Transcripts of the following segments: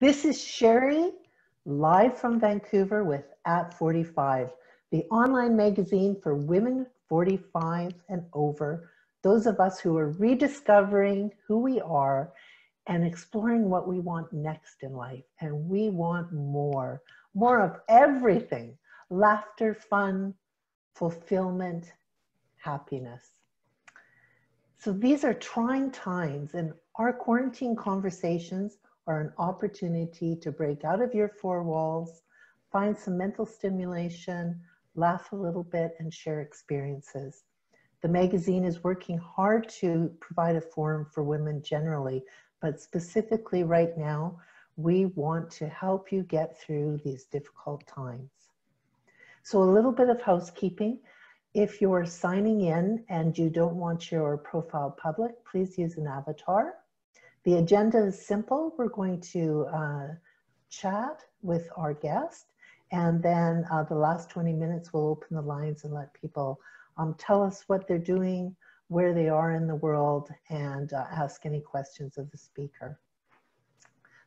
This is Sherry, live from Vancouver with At 45, the online magazine for women 45 and over, those of us who are rediscovering who we are and exploring what we want next in life. And we want more of everything: laughter, fun, fulfillment, happiness. So these are trying times, and our quarantine conversations are an opportunity to break out of your four walls, find some mental stimulation, laugh a little bit, and share experiences. The magazine is working hard to provide a forum for women generally, but specifically right now, we want to help you get through these difficult times. So a little bit of housekeeping. If you're signing in and you don't want your profile public, please use an avatar. The agenda is simple. We're going to chat with our guest, and then the last 20 minutes we'll open the lines and let people tell us what they're doing, where they are in the world, and ask any questions of the speaker.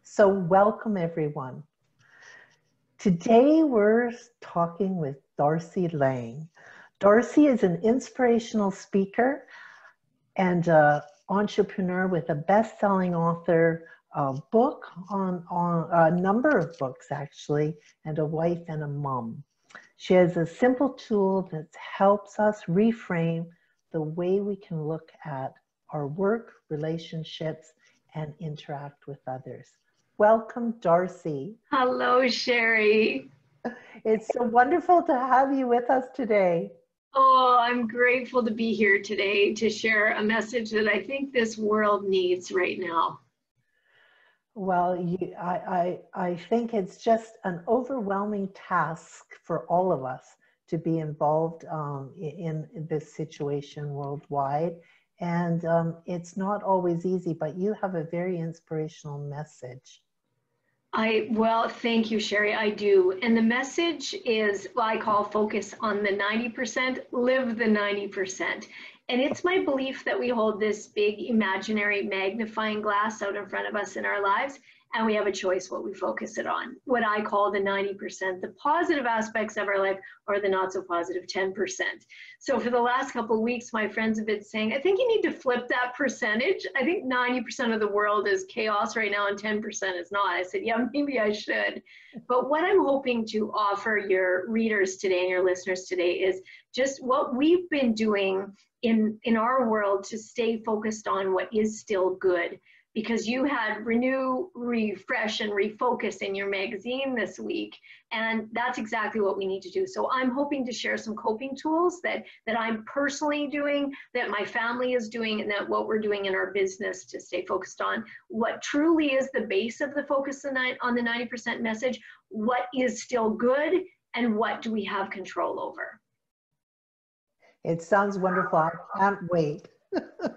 So welcome everyone. Today we're talking with Darci Lang. Darci is an inspirational speaker and entrepreneur with a best-selling author, a book on a number of books actually, and a wife and a mom. She has a simple tool that helps us reframe the way we can look at our work, relationships, and interact with others. Welcome, Darci. Hello, Sherry. It's so wonderful to have you with us today. Oh, I'm grateful to be here today to share a message that I think this world needs right now. Well, I think it's just an overwhelming task for all of us to be involved in this situation worldwide. And it's not always easy, but you have a very inspirational message. Well, thank you, Sherry. I do. And the message is what I call focus on the 90%, live the 90%. And it's my belief that we hold this big imaginary magnifying glass out in front of us in our lives, and we have a choice what we focus it on. What I call the 90%, the positive aspects of our life, or the not so positive 10%. So for the last couple of weeks, my friends have been saying, I think you need to flip that percentage. I think 90% of the world is chaos right now and 10% is not. I said, yeah, maybe I should. But what I'm hoping to offer your readers today and your listeners today is just what we've been doing in our world to stay focused on what is still good. Because you had renew, refresh, and refocus in your magazine this week. And that's exactly what we need to do. So I'm hoping to share some coping tools that I'm personally doing, that my family is doing, and that what we're doing in our business to stay focused on what truly is the base of the focus on the 90% message, what is still good, and what do we have control over. It sounds wonderful. I can't wait.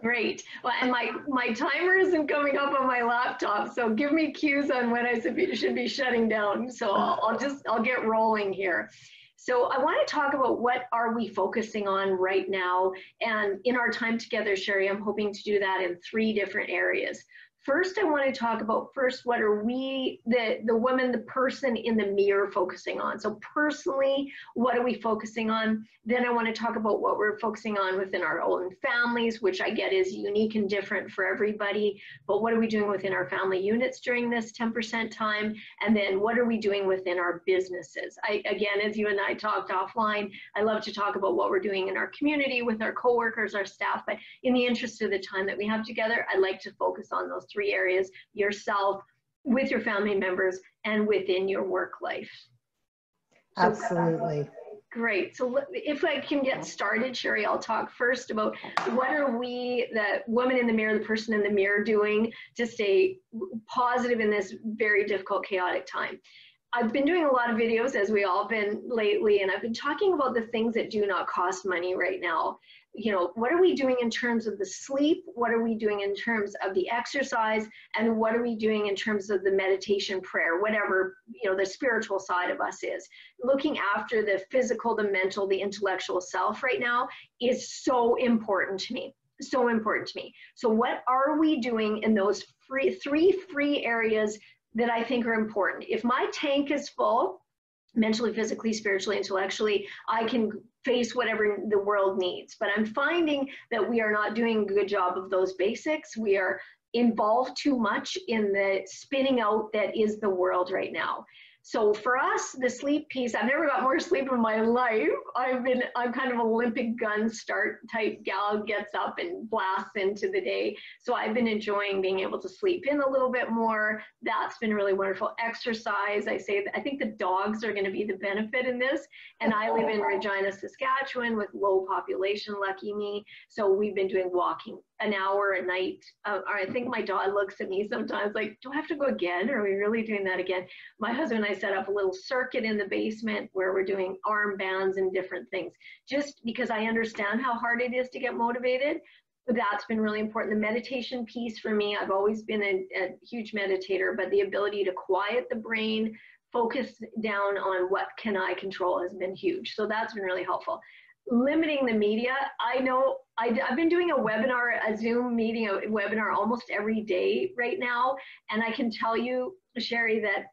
Great. Well, and my timer isn't coming up on my laptop, so give me cues on when I should be shutting down. So I'll get rolling here. So I want to talk about what are we focusing on right now, and in our time together, Sherry, I'm hoping to do that in 3 different areas. First, I want to talk about what are we, the woman, the person in the mirror focusing on. So personally, what are we focusing on? Then I want to talk about what we're focusing on within our own families, which I get is unique and different for everybody. But what are we doing within our family units during this 10% time? And then what are we doing within our businesses? Again, as you and I talked offline, I love to talk about what we're doing in our community with our coworkers, our staff. But in the interest of the time that we have together, I'd like to focus on those 3 areas: yourself, with your family members, and within your work life. Absolutely. Great. So if I can get started, Sherry, I'll talk first about what are we, the woman in the mirror, the person in the mirror, doing to stay positive in this very difficult, chaotic time. I've been doing a lot of videos, as we all been lately, and I've been talking about the things that do not cost money right now. You know, what are we doing in terms of the sleep? What are we doing in terms of the exercise? And what are we doing in terms of the meditation, prayer, whatever, you know, the spiritual side of us is. Looking after the physical, the mental, the intellectual self right now is so important to me. So important to me. So what are we doing in those 3 free areas that I think are important. If my tank is full, mentally, physically, spiritually, intellectually, I can face whatever the world needs. But I'm finding that we are not doing a good job of those basics. We are involved too much in the spinning out that is the world right now. So for us, the sleep piece, I've never got more sleep in my life. I'm kind of an Olympic gun start type gal, gets up and blasts into the day. So I've been enjoying being able to sleep in a little bit more. That's been really wonderful. Exercise, I think the dogs are going to be the benefit in this. And I live in Regina, Saskatchewan with low population, lucky me. So we've been doing walking an hour a night. I think my dog looks at me sometimes like, do I have to go again? Or are we really doing that again? My husband and I set up a little circuit in the basement where we're doing armbands and different things, just because I understand how hard it is to get motivated. That's been really important. The meditation piece for me, I've always been a huge meditator, but the ability to quiet the brain, focus down on what can I control has been huge. So that's been really helpful. Limiting the media. I know I've been doing a webinar, a Zoom meeting, a webinar almost every day right now. And I can tell you, Sherry, that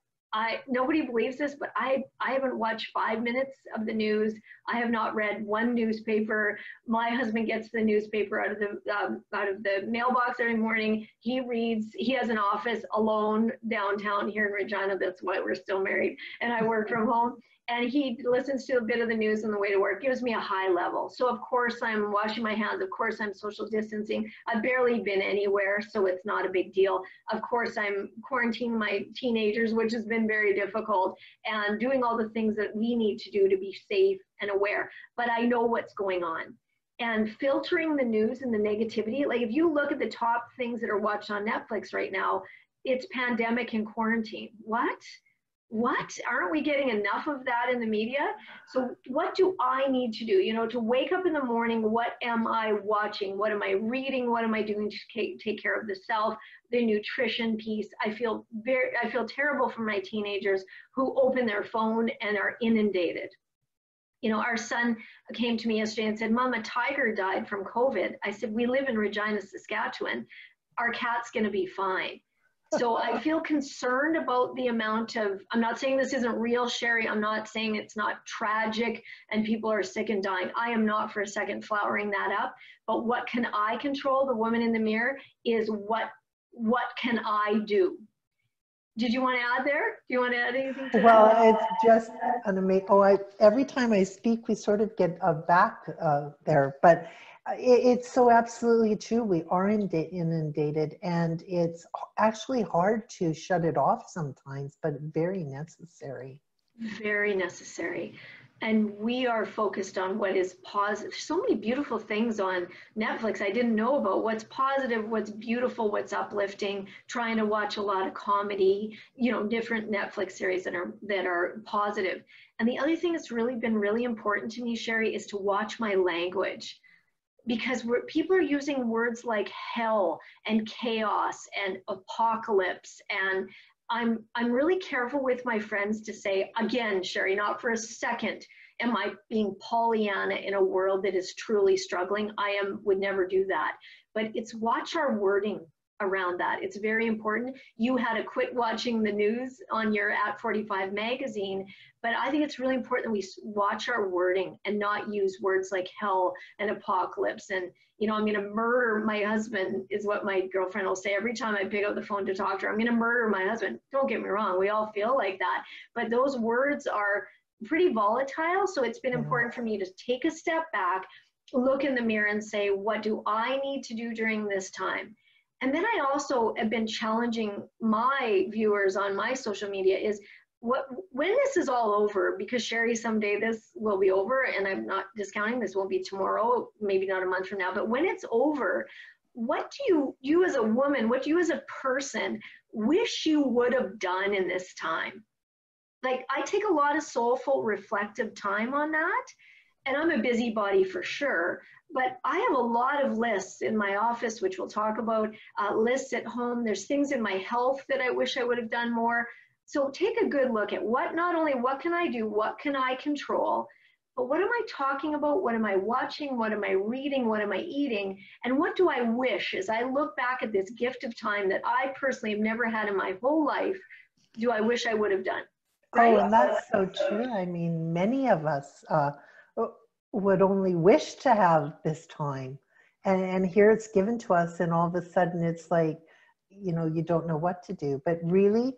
nobody believes this, but I haven't watched 5 minutes of the news. I have not read one newspaper. My husband gets the newspaper out of the mailbox every morning. He reads. He has an office alone downtown here in Regina. That's why we're still married. And I work from home. And he listens to a bit of the news on the way to work, gives me a high level. So of course I'm washing my hands, of course I'm social distancing. I've barely been anywhere, so it's not a big deal. Of course I'm quarantining my teenagers, which has been very difficult, and doing all the things that we need to do to be safe and aware. But I know what's going on. And filtering the news and the negativity, like if you look at the top things that are watched on Netflix right now, it's pandemic and quarantine. What? Aren't we getting enough of that in the media? So what do I need to do? You know, to wake up in the morning, what am I watching? What am I reading? What am I doing to take care of the self, the nutrition piece? I feel terrible for my teenagers who open their phone and are inundated. You know, our son came to me yesterday and said, Mom, a tiger died from COVID. I said, we live in Regina, Saskatchewan. Our cat's going to be fine. So I feel concerned about the amount of, I'm not saying this isn't real, Sherry. I'm not saying it's not tragic and people are sick and dying. I am not for a second flowering that up. But what can I control? The woman in the mirror is what can I do? Did you want to add there? Do you want to add anything to well, that? it's just an amazing, every time I speak, we sort of get a back there, but it's so absolutely true. We are inundated, and it's actually hard to shut it off sometimes, but very necessary. Very necessary. And we are focused on what is positive. So many beautiful things on Netflix I didn't know about. What's positive, what's beautiful, what's uplifting, trying to watch a lot of comedy, you know, different Netflix series that are positive. And the other thing that's really been really important to me, Sherry, is to watch my language. Because people are using words like hell and chaos and apocalypse, and I'm really careful with my friends to say, again, Sherry, not for a second am I being Pollyanna in a world that is truly struggling. Would never do that. But it's watch our wording around that. It's very important. You had to quit watching the news on your At 45 magazine, but I think it's really important that we watch our wording and not use words like hell and apocalypse. And, you know, I'm going to murder my husband is what my girlfriend will say every time I pick up the phone to talk to her. I'm going to murder my husband. Don't get me wrong. We all feel like that. But those words are pretty volatile. So it's been important for me to take a step back, look in the mirror and say, what do I need to do during this time? And then I also have been challenging my viewers on my social media is when this is all over, because Sherry, someday this will be over, and I'm not discounting, this won't be tomorrow, maybe not a month from now, but when it's over, what do you as a woman, what do you as a person wish you would have done in this time? Like, I take a lot of soulful, reflective time on that. And I'm a busybody for sure, but I have a lot of lists in my office, which we'll talk about, lists at home. There's things in my health that I wish I would have done more. So take a good look at not only what can I do, what can I control, but what am I talking about? What am I watching? What am I reading? What am I eating? And what do I wish as I look back at this gift of time that I personally have never had in my whole life do I wish I would have done? Oh, Right? and that's so true. I mean, many of us would only wish to have this time. And here it's given to us, and all of a sudden it's like, you know, you don't know what to do. But really,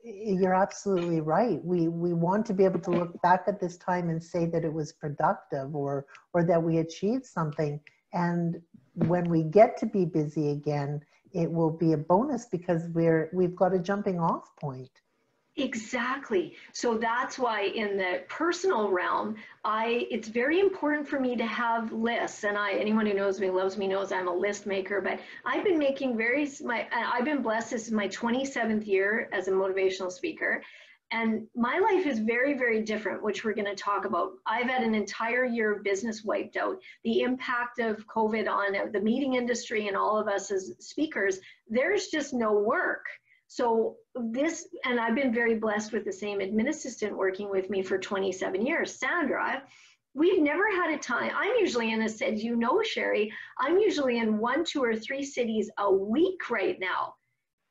you're absolutely right. We want to be able to look back at this time and say that it was productive, or that we achieved something. And when we get to be busy again, it will be a bonus because we've got a jumping off point. Exactly. So that's why in the personal realm, it's very important for me to have lists. And anyone who knows me, loves me, knows I'm a list maker, but I've been making I've been blessed. This is my 27th year as a motivational speaker. And my life is very, very different, which we're going to talk about. I've had an entire year of business wiped out. The impact of COVID on the meeting industry and all of us as speakers, there's just no work. So and I've been very blessed with the same admin assistant working with me for 27 years, Sandra. We've never had a time. I'm usually in Sherry, I'm usually in 1, 2, or 3 cities a week right now.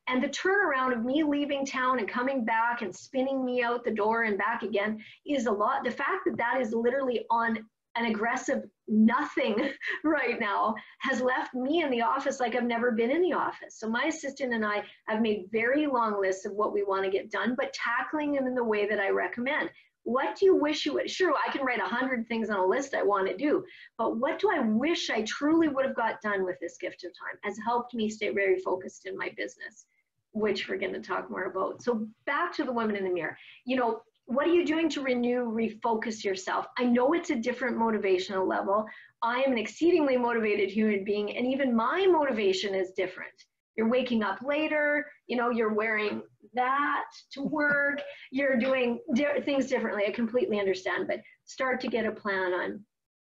And the turnaround of me leaving town and coming back and spinning me out the door and back again is a lot. The fact that that is literally on an aggressive nothing right now has left me in the office like I've never been in the office. So my assistant and I have made very long lists of what we want to get done, but tackling them in the way that I recommend. What do you wish you would? Sure, I can write 100 things on a list I want to do, but what do I wish I truly would have got done with this gift of time has helped me stay very focused in my business, which we're going to talk more about. So back to the woman in the mirror. You know, what are you doing to refocus yourself? I know it's a different motivational level. I am an exceedingly motivated human being, and even my motivation is different. You're waking up later, you know, you're wearing that to work, you're doing things differently. I completely understand, but start to get a plan on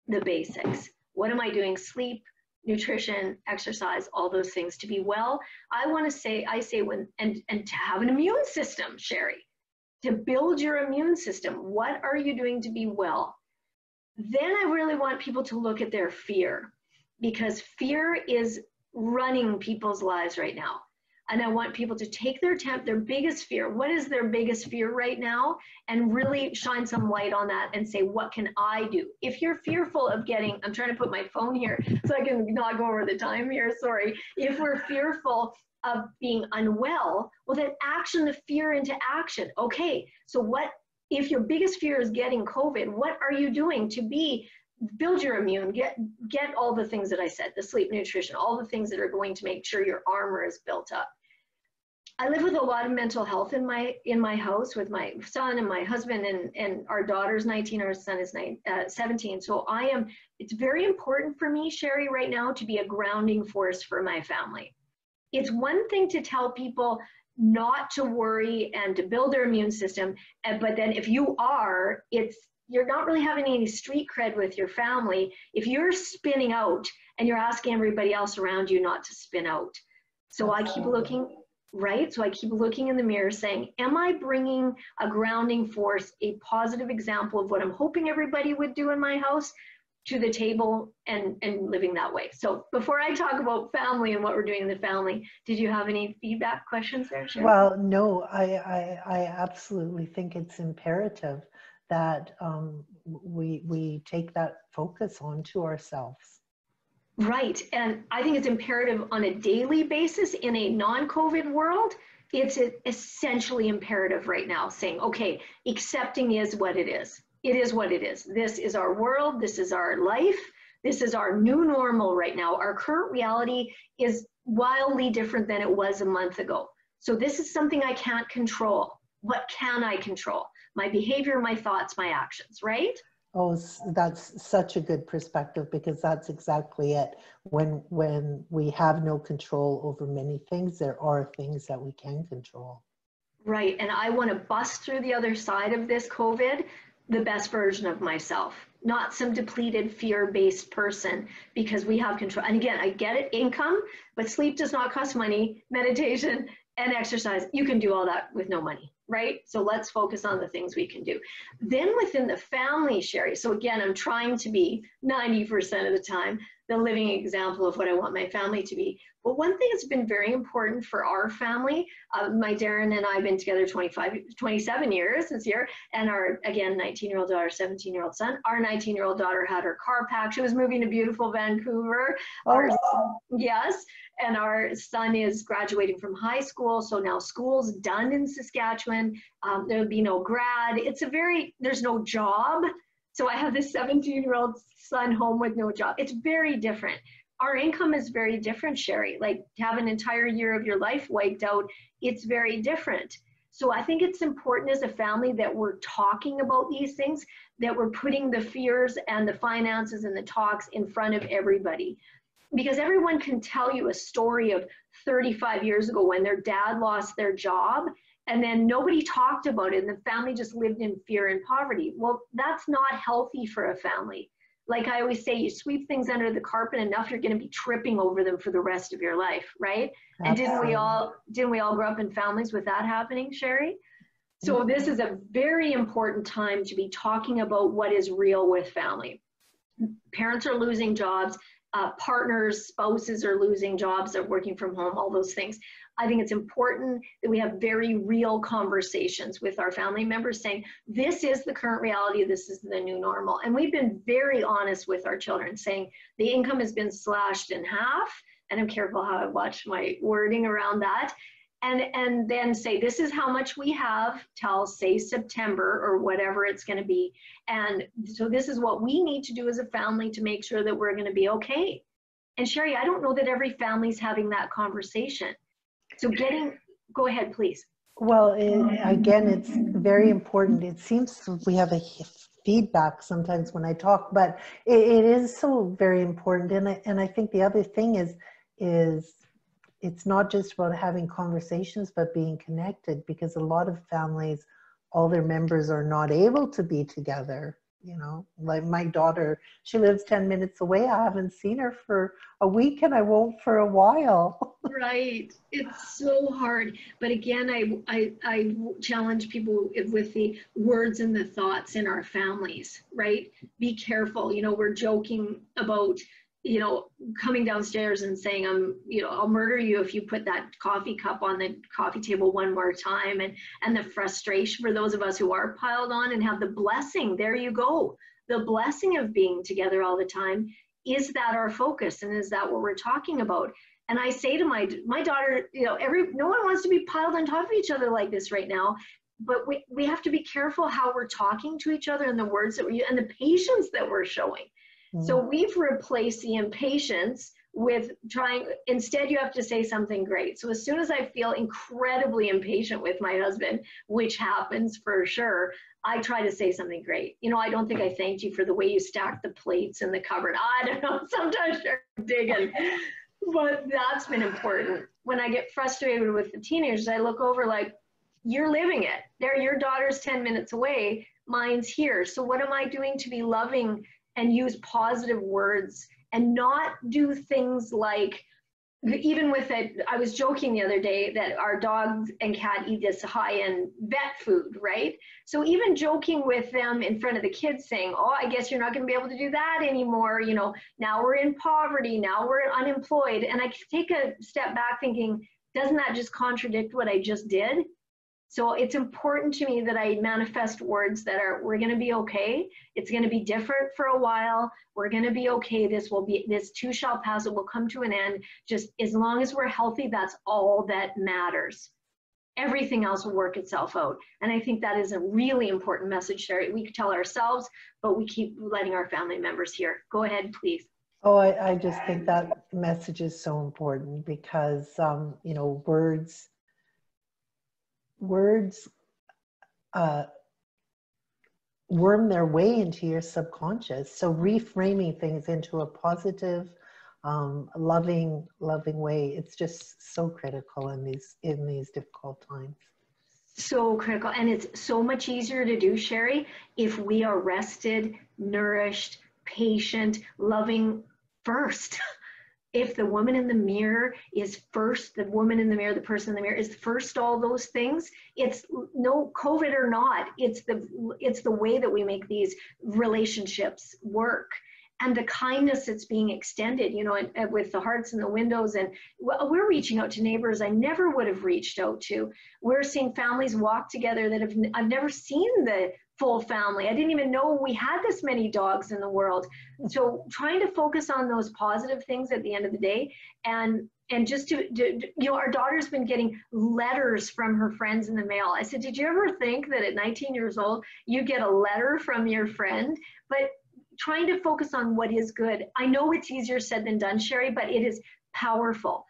the basics. What am I doing? Sleep, nutrition, exercise, all those things to be well. I say and to have an immune system, Sherry. To build your immune system, what are you doing to be well? Then I really want people to look at their fear, because fear is running people's lives right now. And I want people to take their biggest fear. What is their biggest fear right now? And really shine some light on that and say, what can I do? If you're fearful of I'm trying to put my phone here so I can not go over the time here, sorry. If we're fearful of being unwell, well, then action the fear into action. Okay, so if your biggest fear is getting COVID, what are you doing to build your immune, get all the things that I said, the sleep, nutrition, all the things that are going to make sure your armor is built up. I live with a lot of mental health in my house with my son and my husband, and our daughter's 19, our son is 17. So it's very important for me, Sherry, right now to be a grounding force for my family. It's one thing to tell people not to worry and to build their immune system, but then if you're not really having any street cred with your family if you're spinning out and you're asking everybody else around you not to spin out. So I keep looking, right? So I keep looking in the mirror saying, am I bringing a grounding force, a positive example of what I'm hoping everybody would do in my house to the table and living that way? So before I talk about family and what we're doing in the family, did you have any feedback questions there, Sharon? Well, no, I absolutely think it's imperative that we take that focus onto ourselves. Right, and I think it's imperative on a daily basis in a non-COVID world. It's essentially imperative right now, saying, okay, accepting is what it is. It is what it is. This is our world. This is our life. This is our new normal right now. Our current reality is wildly different than it was a month ago. So this is something I can't control. What can I control? My behavior, my thoughts, my actions, right? Oh, that's such a good perspective, because that's exactly it. When we have no control over many things, there are things that we can control. Right, and I want to bust through the other side of this COVID the best version of myself, not some depleted fear-based person, because we have control. And again, I get it, income, but sleep does not cost money, meditation and exercise, you can do all that with no money, right? So let's focus on the things we can do. Then within the family, Sherry, so again, I'm trying to be 90% of the time the living example of what I want my family to be. But one thing that's been very important for our family, my Darren and I have been together 27 years this year, and our, again, 19-year-old daughter, 17-year-old son. Our 19-year-old daughter had her car packed. She was moving to beautiful Vancouver. Yes, and our son is graduating from high school, so now school's done in Saskatchewan. There'll be no grad. There's no job. So I have this 17-year-old son home with no job. It's very different. Our income is very different, Sherry. Like, to have an entire year of your life wiped out, it's very different. So I think it's important as a family that we're talking about these things, that we're putting the fears and the finances and the talks in front of everybody. Because everyone can tell you a story of 35 years ago when their dad lost their job, and then nobody talked about it, and the family just lived in fear and poverty. Well, that's not healthy for a family. Like I always say, you sweep things under the carpet enough, you're going to be tripping over them for the rest of your life, right? Absolutely. And didn't we all grow up in families with that happening, Sherry? So this is a very important time to be talking about what is real with family. Parents are losing jobs. Partners, spouses are losing jobs, they're working from home, all those things. I think it's important that we have very real conversations with our family members saying, this is the current reality, this is the new normal. And we've been very honest with our children saying the income has been slashed in half, and I'm careful how I watch my wording around that. And then say, this is how much we have till, say, September or whatever it's going to be. And so this is what we need to do as a family to make sure that we're going to be okay. And Sherry, I don't know that every family's having that conversation. So go ahead, please. Well, again, it's very important. It seems we have a feedback sometimes when I talk, but it is so very important. And I think the other thing is it's not just about having conversations, but being connected, because a lot of families, all their members are not able to be together. You know, like my daughter, she lives 10 minutes away. I haven't seen her for a week, and I won't for a while. Right. It's so hard. But again, I challenge people with the words and the thoughts in our families, right? Be careful. You know, we're joking about, you know, coming downstairs and saying, I'll murder you if you put that coffee cup on the coffee table one more time. And the frustration for those of us who are piled on and have the blessing, there you go. The blessing of being together all the time. Is that our focus? And is that what we're talking about? And I say to my daughter, you know, no one wants to be piled on top of each other like this right now. But we have to be careful how we're talking to each other and the words that and the patience that we're showing. So we've replaced the impatience with instead you have to say something great. So as soon as I feel incredibly impatient with my husband, which happens for sure, I try to say something great. You know, I don't think I thanked you for the way you stacked the plates in the cupboard. I don't know, sometimes you're digging, but that's been important. When I get frustrated with the teenagers, I look over like, you're living it. Your daughter's 10 minutes away, mine's here. So what am I doing to be loving and use positive words and not do things like, even with it, I was joking the other day that our dogs and cat eat this high-end vet food, right? So even joking with them in front of the kids saying, oh, I guess you're not going to be able to do that anymore. You know, now we're in poverty, now we're unemployed. And I take a step back thinking, doesn't that just contradict what I just did? So it's important to me that I manifest words that are, we're going to be okay. It's going to be different for a while. We're going to be okay. This too shall pass. It will come to an end. Just as long as we're healthy, that's all that matters. Everything else will work itself out. And I think that is a really important message, Sherry. We tell ourselves, but we keep letting our family members hear. Go ahead, please. Oh, I just think that message is so important because, you know, words worm their way into your subconscious. So reframing things into a positive, loving way, it's just so critical in these difficult times. So critical. And it's so much easier to do, Sherry, if we are rested, nourished, patient, loving first. If the woman in the mirror is first, the woman in the mirror, the person in the mirror is first, all those things, it's no COVID or not, it's the way that we make these relationships work. and the kindness that's being extended, you know, and with the hearts and the windows. And we're reaching out to neighbors I never would have reached out to. We're seeing families walk together that I've never seen the full family. I didn't even know we had this many dogs in the world. So trying to focus on those positive things at the end of the day, and just to you know, our daughter's been getting letters from her friends in the mail. I said, did you ever think that at 19 years old, you get a letter from your friend? But trying to focus on what is good. I know it's easier said than done, Sherry, but it is powerful.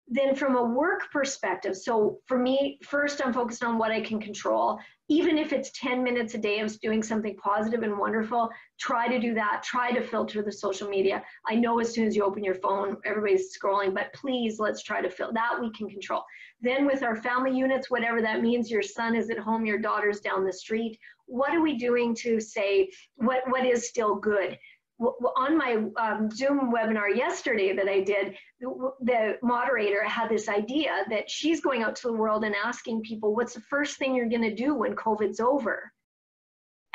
Then from a work perspective, so for me, first I'm focused on what I can control. Even if it's 10 minutes a day of doing something positive and wonderful, try to do that. Try to filter the social media. I know as soon as you open your phone, everybody's scrolling, but please, let's try to filter that. We can control. Then with our family units, whatever that means, your son is at home, your daughter's down the street. What are we doing to say what is still good? On my Zoom webinar yesterday that I did, the moderator had this idea that she's going out to the world and asking people, what's the first thing you're going to do when COVID's over?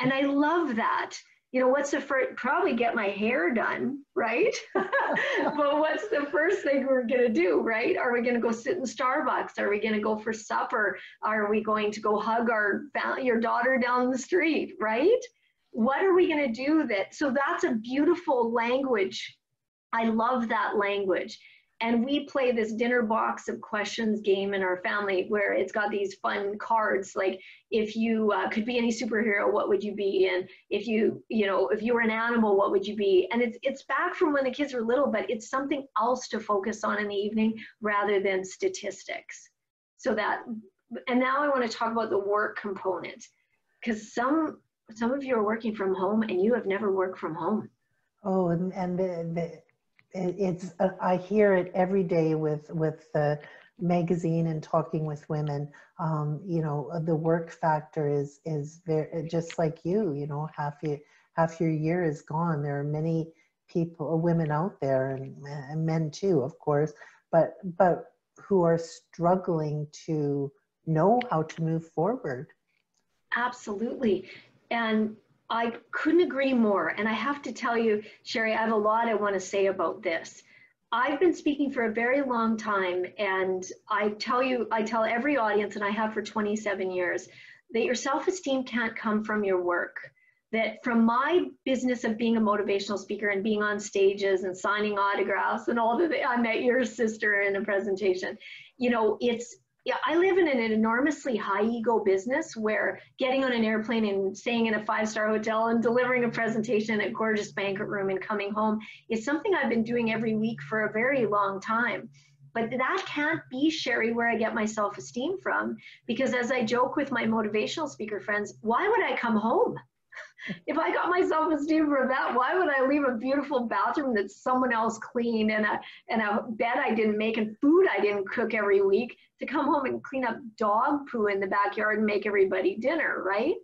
And I love that. You know, what's the first? Probably get my hair done, right? But what's the first thing we're going to do, right? Are we going to go sit in Starbucks? Are we going to go for supper? Are we going to go hug your daughter down the street, right? What are we going to do that? So that's a beautiful language. I love that language. And we play this dinner box of questions game in our family where it's got these fun cards. Like if you could be any superhero, what would you be? And if you were an animal, what would you be? And it's back from when the kids were little, but it's something else to focus on in the evening rather than statistics. So that, and now I want to talk about the work component, because some of you are working from home and you have never worked from home. Oh, and it's I hear it every day with the magazine and talking with women. You know, the work factor is very, just like you know, half your year is gone. There are many people, women out there, and men too, of course, but who are struggling to know how to move forward. Absolutely. And I couldn't agree more. And I have to tell you, Sherry, I have a lot I want to say about this. I've been speaking for a very long time, and I tell every audience, and I have for 27 years, that your self-esteem can't come from your work. That from my business of being a motivational speaker and being on stages and signing autographs and all the, I met your sister in a presentation, you know, I live in an enormously high ego business where getting on an airplane and staying in a 5-star hotel and delivering a presentation at a gorgeous banquet room and coming home is something I've been doing every week for a very long time. But that can't be, Sherry, where I get my self-esteem from, because as I joke with my motivational speaker friends, why would I come home? If I got my self-esteem from that, why would I leave a beautiful bathroom that someone else cleaned and a bed I didn't make and food I didn't cook every week to come home and clean up dog poo in the backyard and make everybody dinner, right?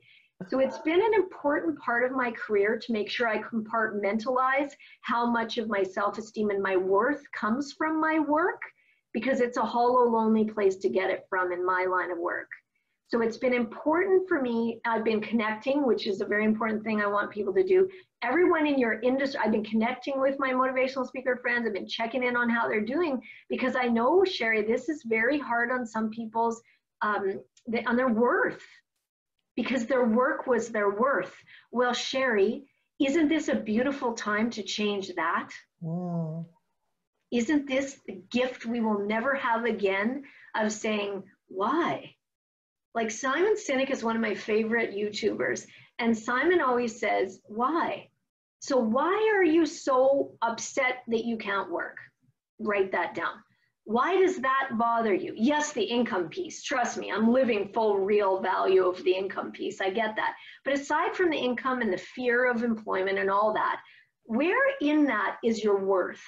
So it's been an important part of my career to make sure I compartmentalize how much of my self-esteem and my worth comes from my work, because it's a hollow, lonely place to get it from in my line of work. So it's been important for me. I've been connecting, which is a very important thing I want people to do. Everyone in your industry, I've been connecting with my motivational speaker friends. I've been checking in on how they're doing, because I know, Sherry, this is very hard on some people's, on their worth, because their work was their worth. Well, Sherry, isn't this a beautiful time to change that? Mm. Isn't this the gift we will never have again of saying, why? Like Simon Sinek is one of my favorite YouTubers, and Simon always says, why? So why are you so upset that you can't work? Write that down. Why does that bother you? Yes, the income piece. Trust me, I'm living full real value of the income piece. I get that. But aside from the income and the fear of employment and all that, where in that is your worth?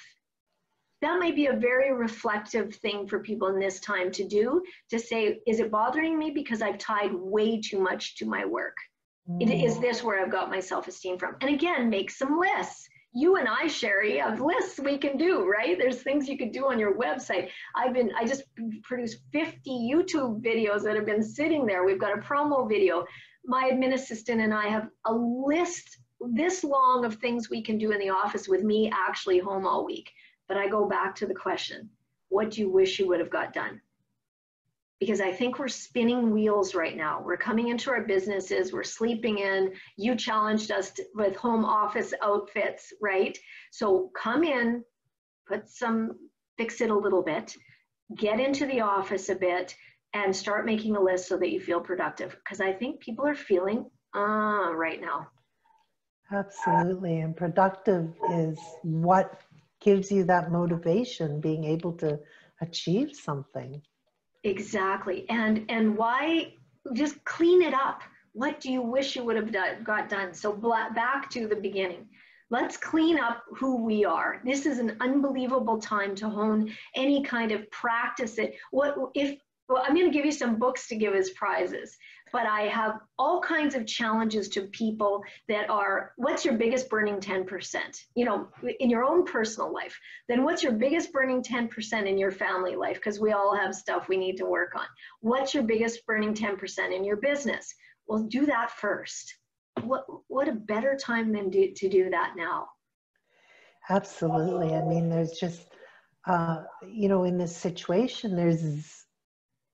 That might be a very reflective thing for people in this time to do, to say, is it bothering me because I've tied way too much to my work? Is this where I've got my self-esteem from? And again, make some lists. You and I, Sherry, have lists we can do, right? There's things you could do on your website. I just produced 50 YouTube videos that have been sitting there. We've got a promo video. My admin assistant and I have a list this long of things we can do in the office with me actually home all week. But I go back to the question, what do you wish you would have got done? Because I think we're spinning wheels right now. We're coming into our businesses, we're sleeping in. You challenged us with home office outfits, right? So come in, fix it a little bit, get into the office a bit, and start making a list so that you feel productive. Because I think people are feeling right now. Absolutely. And productive is what gives you that motivation, being able to achieve something. Exactly. And why just clean it up? What do you wish you would have got done? So back to the beginning. Let's clean up who we are. This is an unbelievable time to hone any kind of practice. Well, I'm going to give you some books to give as prizes, but I have all kinds of challenges to people that are, what's your biggest burning 10%? You know, in your own personal life. Then what's your biggest burning 10% in your family life? Because we all have stuff we need to work on. What's your biggest burning 10% in your business? Well, do that first. What a better time than to do that now? Absolutely. I mean, there's just, you know, in this situation, there's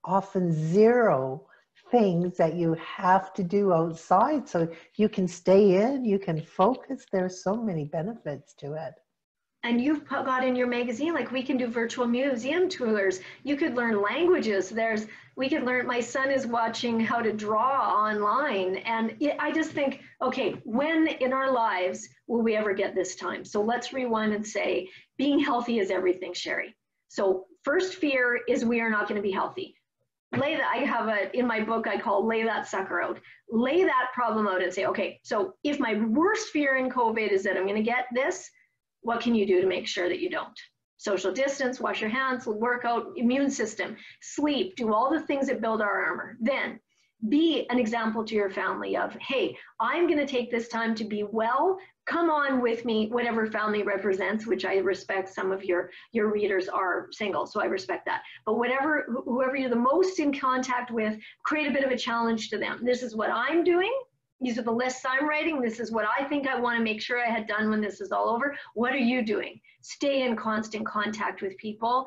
often zero things that you have to do outside. So you can stay in, you can focus. There's so many benefits to it. And you've got in your magazine, like we can do virtual museum tours. You could learn languages. We could learn, my son is watching how to draw online. And I just think, okay, when in our lives will we ever get this time? So let's rewind and say, being healthy is everything, Sherry. So first fear is we are not going to be healthy. In my book, I call lay that sucker out. Lay that problem out and say, okay, so if my worst fear in COVID is that I'm going to get this, what can you do to make sure that you don't? Social distance, wash your hands, work out, immune system, sleep, do all the things that build our armor. Then be an example to your family of, hey, I'm going to take this time to be well. Come on with me, whatever family represents, which I respect. Some of your readers are single, so I respect that. But whoever you're the most in contact with, create a bit of a challenge to them. This is what I'm doing. These are the lists I'm writing. This is what I think I want to make sure I had done when this is all over. What are you doing? Stay in constant contact with people.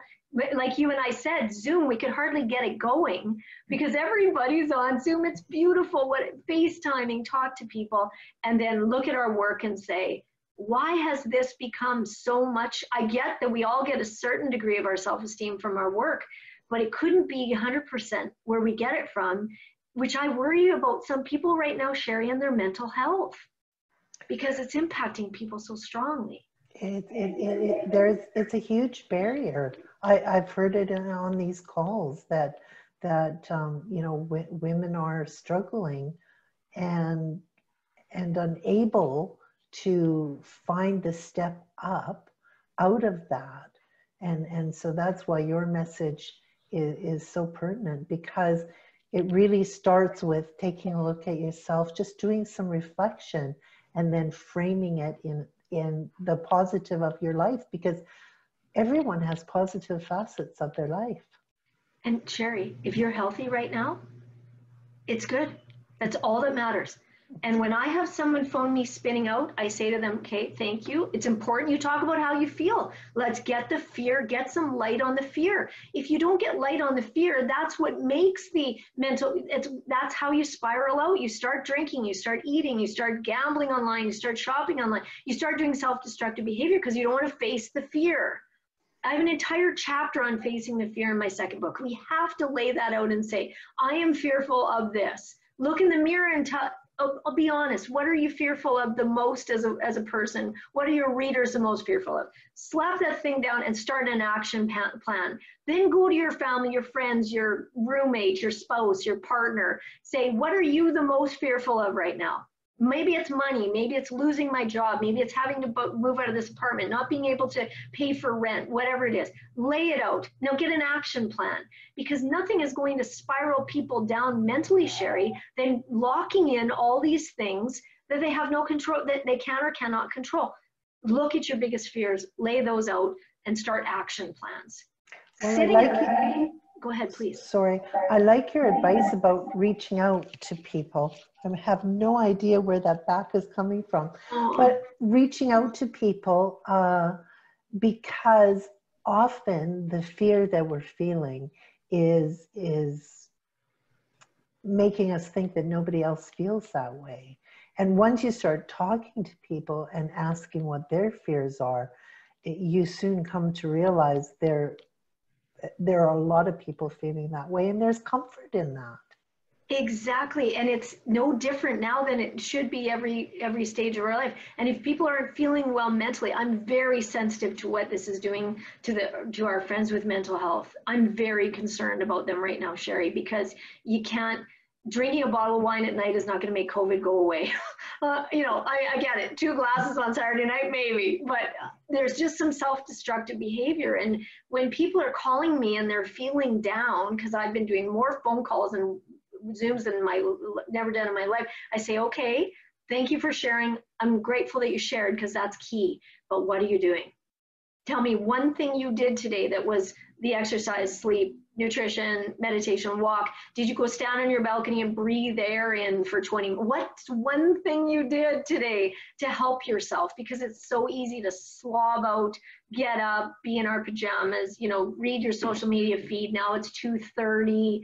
Like you and I said, Zoom, we could hardly get it going because everybody's on Zoom. It's beautiful. FaceTiming, talk to people, and then look at our work and say, why has this become so much? I get that we all get a certain degree of our self-esteem from our work, but it couldn't be 100% where we get it from, which I worry about some people right now, Sherry, and their mental health, because it's impacting people so strongly. It's a huge barrier. I've heard it on these calls that you know, women are struggling and unable to find the step up out of that, and so that's why your message is so pertinent, because it really starts with taking a look at yourself, just doing some reflection, and then framing it in the positive of your life, because everyone has positive facets of their life. And Sherry, if you're healthy right now, it's good. That's all that matters. And when I have someone phone me spinning out, I say to them, okay, thank you. It's important you talk about how you feel. Let's get the fear, get some light on the fear. If you don't get light on the fear, that's what makes the mental, that's how you spiral out. You start drinking, you start eating, you start gambling online, you start shopping online, you start doing self-destructive behavior because you don't want to face the fear. I have an entire chapter on facing the fear in my second book. We have to lay that out and say, I am fearful of this. Look in the mirror and I'll be honest, what are you fearful of the most as a person? What are your readers the most fearful of? Slap that thing down and start an action plan. Then go to your family, your friends, your roommate, your spouse, your partner. Say, what are you the most fearful of right now? Maybe it's money, maybe it's losing my job, maybe it's having to move out of this apartment, not being able to pay for rent, whatever it is. Lay it out. Now get an action plan, because nothing is going to spiral people down mentally, Sherry, than locking in all these things that they have no control, that they can or cannot control. Look at your biggest fears, lay those out, and start action plans. Well, Go ahead, please. Sorry, I like your advice about reaching out to people. I have no idea where that back is coming from, but reaching out to people, because often the fear that we're feeling is making us think that nobody else feels that way. And once you start talking to people and asking what their fears are, you soon come to realize there are a lot of people feeling that way, and there's comfort in that. Exactly. And it's no different now than it should be every stage of our life. And if people aren't feeling well mentally, I'm very sensitive to what this is doing to our friends with mental health. I'm very concerned about them right now, Sherry, because you can't, drinking a bottle of wine at night is not going to make COVID go away. You know, I get it. 2 glasses on Saturday night, maybe, but there's just some self-destructive behavior. And when people are calling me and they're feeling down, because I've been doing more phone calls and Zooms than never done in my life, I say, okay, thank you for sharing. I'm grateful that you shared, because that's key. But what are you doing? Tell me one thing you did today that was the exercise, sleep, nutrition, meditation, walk. Did you go stand on your balcony and breathe air in for 20 minutes? What's one thing you did today to help yourself? Because it's so easy to slob out, get up, be in our pajamas, you know, read your social media feed. Now it's 2:30.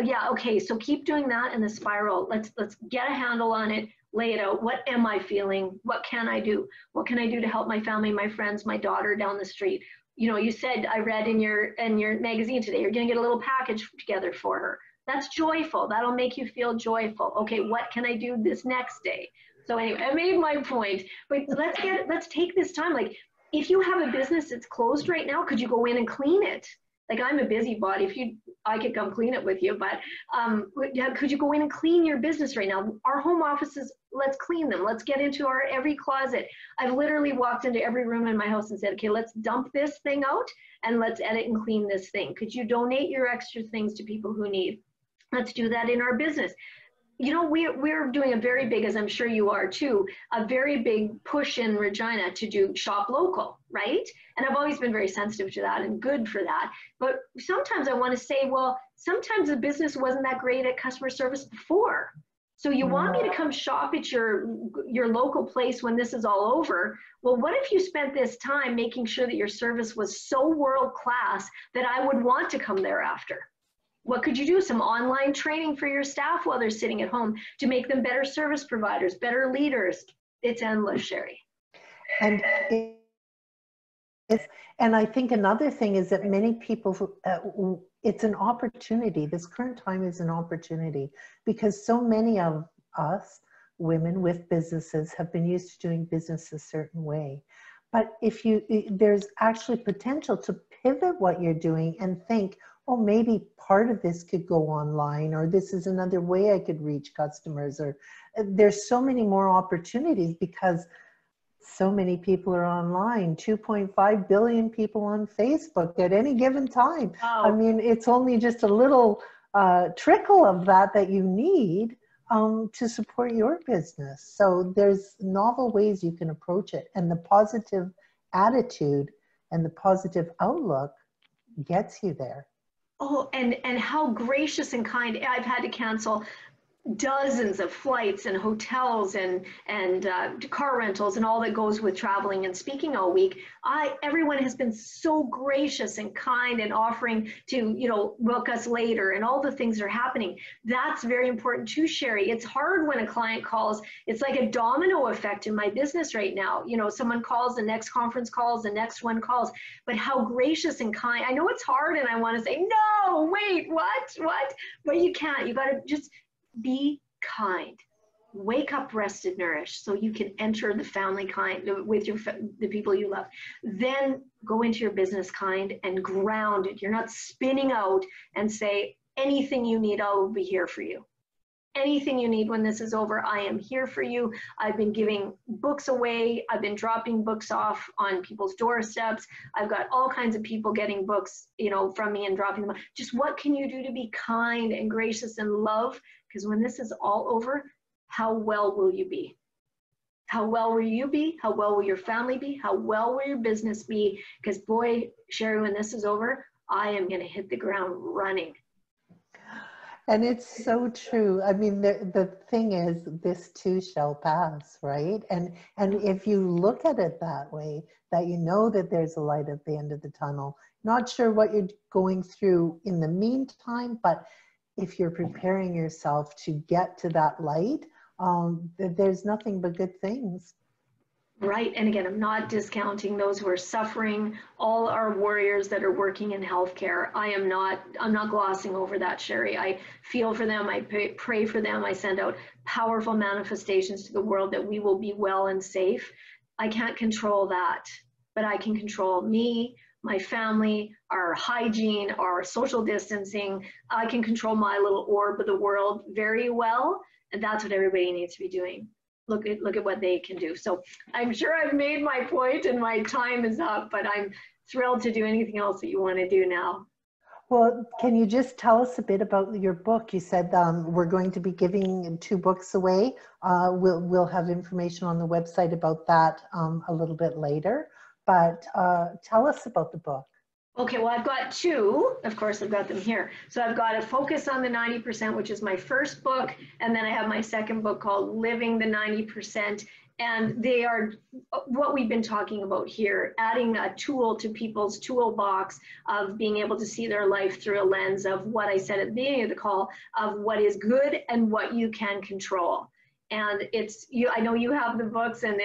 Yeah, okay, so keep doing that in the spiral. Let's get a handle on it, lay it out. What am I feeling? What can I do? What can I do to help my family, my friends, my daughter down the street? You know, you said, I read in your magazine today, you're gonna get a little package together for her. That's joyful. That'll make you feel joyful. Okay, what can I do this next day? So anyway, I made my point, but let's take this time. Like, if you have a business that's closed right now, could you go in and clean it? Like, I'm a busybody. I could come clean it with you, but could you go in and clean your business right now? Our home offices, let's clean them. Let's get into every closet. I've literally walked into every room in my house and said, okay, let's dump this thing out and let's edit and clean this thing. Could you donate your extra things to people who need? Let's do that in our business. You know, we're doing a very big, as I'm sure you are too, a very big push in Regina to do shop local, right? And I've always been very sensitive to that and good for that. But sometimes I want to say, well, sometimes the business wasn't that great at customer service before. So you want me to come shop at your local place when this is all over? Well, what if you spent this time making sure that your service was so world class that I would want to come there after? What could you do? Some online training for your staff while they're sitting at home to make them better service providers, better leaders. It's endless, Sherry. And I think another thing is that many people, it's an opportunity. This current time is an opportunity, because so many of us women with businesses have been used to doing business a certain way. But there's actually potential to pivot what you're doing and think, oh, maybe part of this could go online, or this is another way I could reach customers, or there's so many more opportunities because so many people are online. 2.5 billion people on Facebook at any given time. Wow. I mean, it's only just a little trickle of that you need to support your business. So there's novel ways you can approach it, and the positive attitude and the positive outlook gets you there. Oh, and how gracious and kind. I've had to cancel dozens of flights and hotels and car rentals and all that goes with traveling and speaking all week. Everyone has been so gracious and kind and offering to, you know, book us later, and all the things are happening. That's very important too, Sherry. It's hard when a client calls. It's like a domino effect in my business right now. You know, someone calls, the next conference calls, the next one calls, but how gracious and kind. I know it's hard and I want to say, no, wait, what? But you can't. You got to just be kind. Wake up rested, nourished, so you can enter the family kind with the people you love. Then go into your business kind and grounded. You're not spinning out and say, anything you need, I will be here for you. Anything you need when this is over, I am here for you. I've been giving books away. I've been dropping books off on people's doorsteps. I've got all kinds of people getting books, you know, from me and dropping them off. Just what can you do to be kind and gracious and love? Because when this is all over, how well will you be? How well will you be? How well will your family be? How well will your business be? Because boy, Sherry, when this is over, I am going to hit the ground running. And it's so true. I mean, the thing is, this too shall pass, right? And if you look at it that way, that you know that there's a light at the end of the tunnel, not sure what you're going through in the meantime, but if you're preparing yourself to get to that light, there's nothing but good things. Right. And again, I'm not discounting those who are suffering, all our warriors that are working in healthcare. I'm not glossing over that, Sherry. I feel for them. I pray for them. I send out powerful manifestations to the world that we will be well and safe. I can't control that, but I can control me, my family, our hygiene, our social distancing. I can control my little orb of the world very well. And that's what everybody needs to be doing. Look at what they can do. So I'm sure I've made my point and my time is up, but I'm thrilled to do anything else that you want to do now. Well, can you just tell us a bit about your book? You said we're going to be giving 2 books away. We'll have information on the website about that a little bit later, but tell us about the book. Okay, well, I've got 2. Of course, I've got them here. So I've got a Focus on the 90%, which is my first book. And then I have my second book called Living the 90%. And they are what we've been talking about here, adding a tool to people's toolbox of being able to see their life through a lens of what I said at the beginning of the call, of what is good and what you can control. And it's I know you have the books, and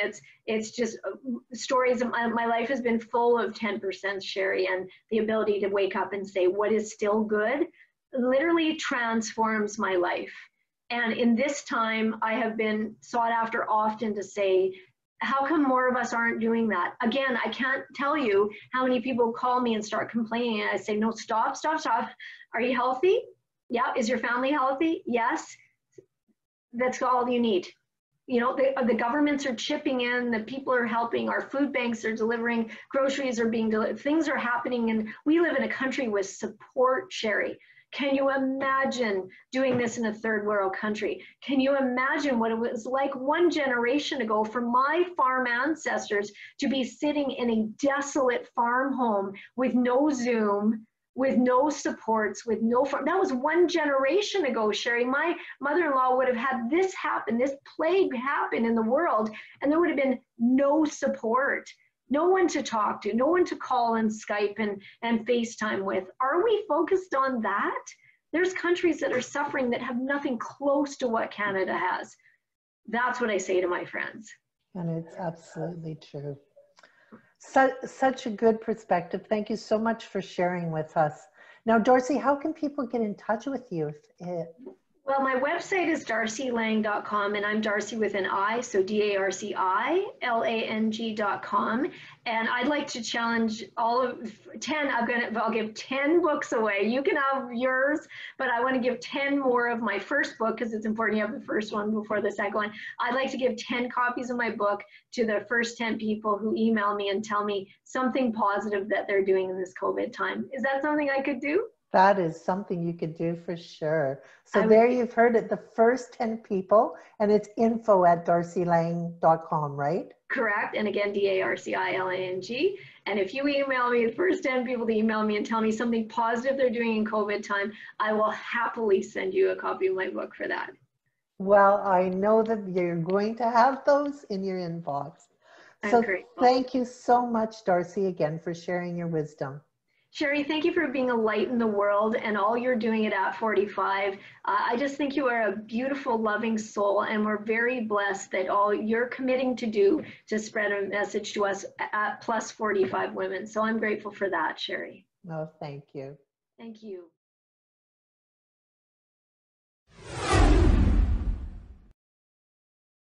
it's just stories of my life has been full of 10%, Sherry, and the ability to wake up and say what is still good literally transforms my life. And in this time, I have been sought after often to say, how come more of us aren't doing that? Again, I can't tell you how many people call me and start complaining, and I say, no, stop. Are you healthy? Yeah. Is your family healthy? Yes. That's all you need. You know, the governments are chipping in, the people are helping, our food banks are delivering, groceries are being delivered, things are happening, and we live in a country with support, Sherry. Can you imagine doing this in a third world country? Can you imagine what it was like 1 generation ago for my farm ancestors to be sitting in a desolate farm home with no Zoom, with no supports, with no farm? That was 1 generation ago, Sherry. My mother-in-law would have had this happen, this plague happen in the world, and there would have been no support. No one to talk to, no one to call and Skype and FaceTime with. Are we focused on that? There's countries that are suffering that have nothing close to what Canada has. That's what I say to my friends. And it's absolutely true. Such a good perspective. Thank you so much for sharing with us. Now, Darci, how can people get in touch with you? Well, my website is darcilang.com, and I'm Darci with an I, so DARCILANG.com. And I'd like to challenge all of 10. I'll give 10 books away. You can have yours, but I want to give 10 more of my first book, because it's important you have the first one before the second one. I'd like to give 10 copies of my book to the first 10 people who email me and tell me something positive that they're doing in this COVID time. Is that something I could do? That is something you could do for sure. So there you've heard it, the first 10 people, and it's info@darcilang.com, right? Correct. And again, DARCILANG. And if you email me, the first 10 people to email me and tell me something positive they're doing in COVID time, I will happily send you a copy of my book for that. Well, I know that you're going to have those in your inbox. So thank you so much, Darci, again, for sharing your wisdom. Sherry, thank you for being a light in the world and all you're doing at 45. I just think you are a beautiful, loving soul, and we're very blessed that all you're committing to do to spread a message to us at plus 45 women. So I'm grateful for that, Sherry. No, thank you. Thank you.